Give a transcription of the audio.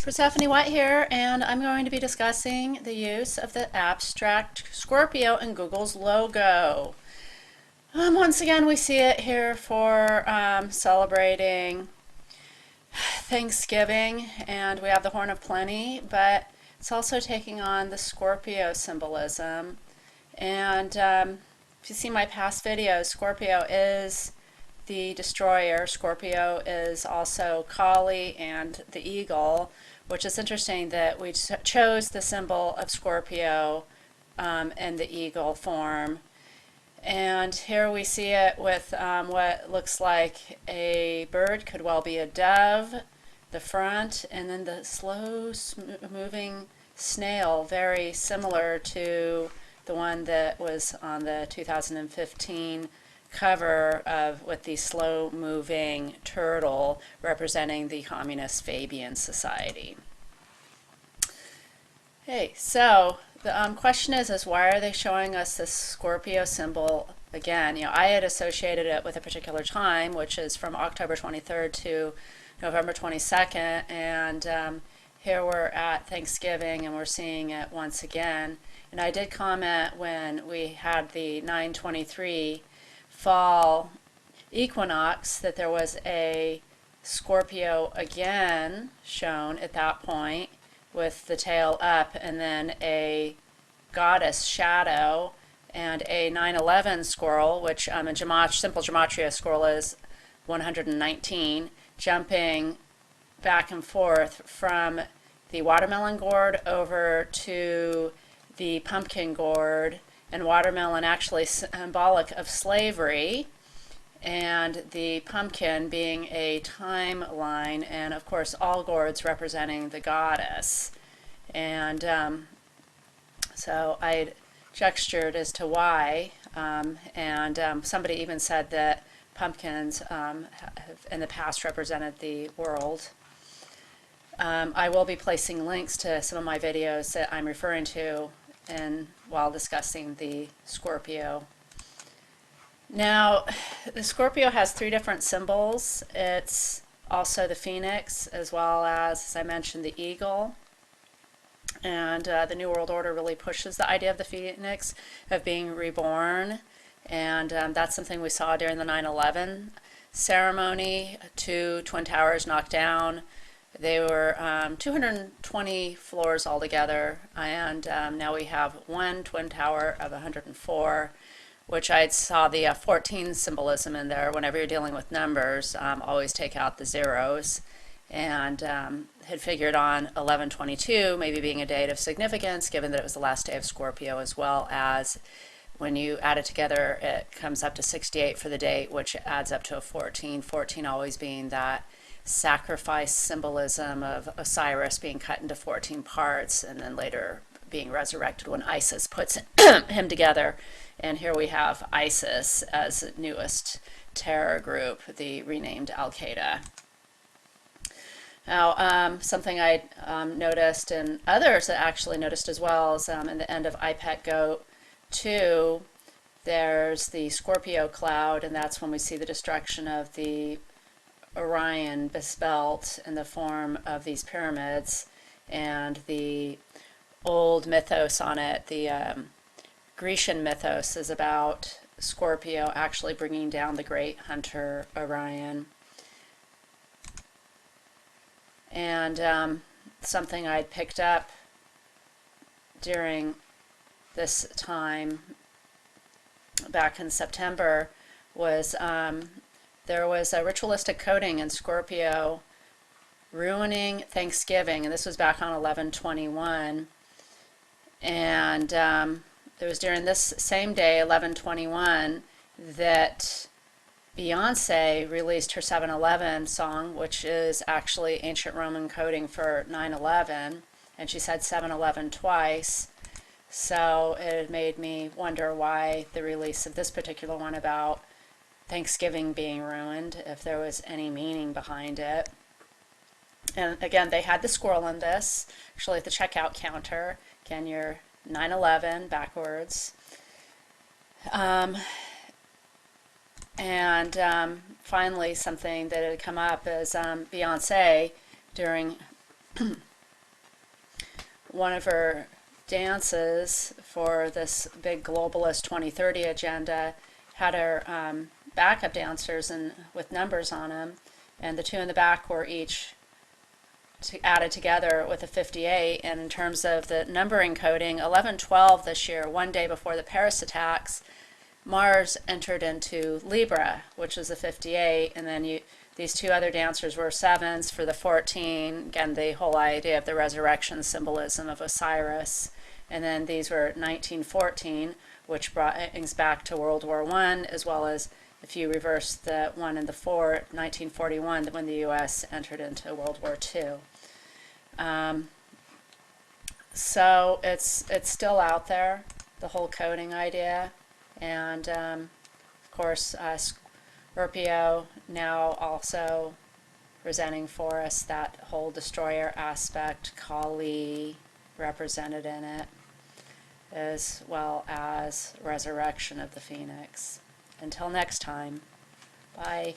Persephone White here, and I'm going to be discussing the use of the abstract Scorpio in Google's logo. Once again, we see it here for celebrating Thanksgiving, and we have the Horn of Plenty, but it's also taking on the Scorpio symbolism. And if you see my past videos, Scorpio is the destroyer. Scorpio is also Kali and the eagle, which is interesting that we chose the symbol of Scorpio in the eagle form. And here we see it with what looks like a bird, could well be a dove, the front, and then the slow moving snail, very similar to the one that was on the 2015 cover of with the slow moving turtle representing the Communist Fabian Society. Hey, so the question is why are they showing us this Scorpio symbol again? I had associated it with a particular time, which is from October 23rd to November 22nd, and here we're at Thanksgiving and we're seeing it once again. And I did comment when we had the 9/23 fall equinox that there was a Scorpio again shown at that point with the tail up, and then a goddess shadow and a 9/11 squirrel, which in simple gematria, a squirrel is 119, jumping back and forth from the watermelon gourd over to the pumpkin gourd, and watermelon actually symbolic of slavery, and the pumpkin being a timeline, and of course all gourds representing the goddess. And so I gestured as to why, and somebody even said that pumpkins have in the past represented the world. I will be placing links to some of my videos that I'm referring to while discussing the Scorpio. Now, the Scorpio has three different symbols. It's also the phoenix, as well as I mentioned, the eagle. And the New World Order really pushes the idea of the phoenix, of being reborn. And that's something we saw during the 9/11 ceremony. 2 Twin Towers knocked down. They were 220 floors altogether, and now we have one Twin Tower of 104, which I saw the 14 symbolism in there. Whenever you're dealing with numbers, always take out the zeros, and had figured on 11/22 maybe being a date of significance, given that it was the last day of Scorpio, as well as when you add it together, it comes up to 68 for the date, which adds up to a 14. 14 always being that sacrifice symbolism of Osiris being cut into 14 parts and then later being resurrected when Isis puts him together. And here we have ISIS as the newest terror group, the renamed Al-Qaeda. Now, something I noticed, and others actually noticed as well, is in the end of IPET GOAT 2, there's the Scorpio cloud, and that's when we see the destruction of the Orion belt in the form of these pyramids, and the old mythos on it, the Grecian mythos, is about Scorpio actually bringing down the great hunter Orion. And something I picked up during this time back in September was there was a ritualistic coding in Scorpio ruining Thanksgiving, and this was back on 11/21. And it was during this same day, 11/21, that Beyonce released her 7/11 song, which is actually ancient Roman coding for 9/11, and she said 7/11 twice. So it made me wonder why the release of this particular one about Thanksgiving being ruined, if there was any meaning behind it. And again, they had the squirrel in this, actually at the checkout counter. Again, your 9/11 backwards. And finally, something that had come up is Beyonce during one of her dances for this big globalist 2030 agenda had her backup dancers and with numbers on them, and the two in the back were each added together with a 58. And in terms of the numbering coding, 11/12 this year, one day before the Paris attacks, Mars entered into Libra, which is a 58, and then these two other dancers were sevens for the 14. Again, the whole idea of the resurrection symbolism of Osiris. And then these were 1914, which brought things back to World War I, as well as if you reverse the 1 and the 4, 1941, when the U.S. entered into World War II. So it's still out there, the whole coding idea. And of course, Scorpio now also presenting for us that whole destroyer aspect, Kali represented in it, as well as resurrection of the phoenix. Until next time, bye.